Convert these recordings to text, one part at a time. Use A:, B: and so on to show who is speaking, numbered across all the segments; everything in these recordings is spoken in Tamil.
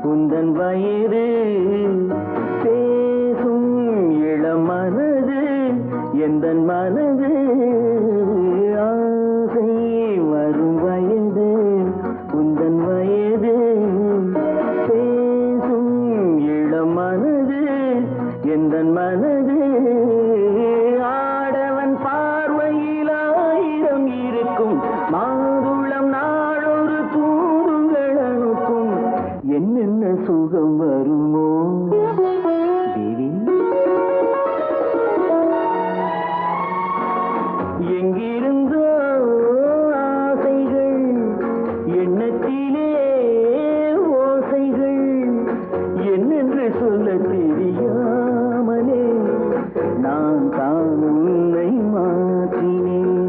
A: உந்தன் வயது பேசும் இளம் மனது எந்தன் மனது ஆசை வரும் வயது உந்தன் வயது பேசும் இளம் மனது எந்தன் மனது ஆடவன் பார்வையில் ஆயிரம் இருக்கும் மாதுளம் நாளொரு தூதுகள் அனுப்பும் என்னென்ன சுகம் வருமோ தேவி எங்கிருந்தோ ஆசைகள் எண்ணத்திலே ஓசைகள் என்னென்று சொல்ல தெரியாமலே நான் தான் உன்னை மாற்றினேன்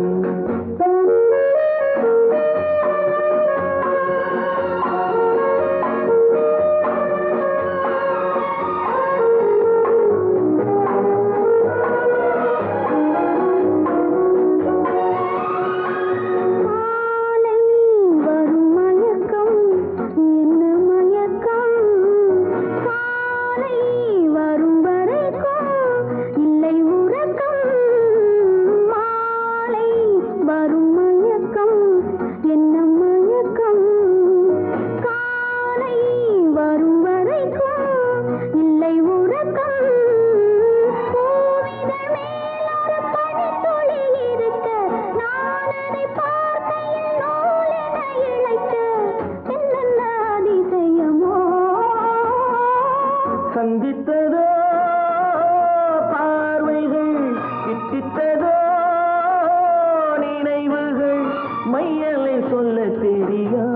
A: சந்தித்ததோ பார்வைகள் கிட்டித்ததோ நினைவுகள் மையலை சொல்ல தெரியா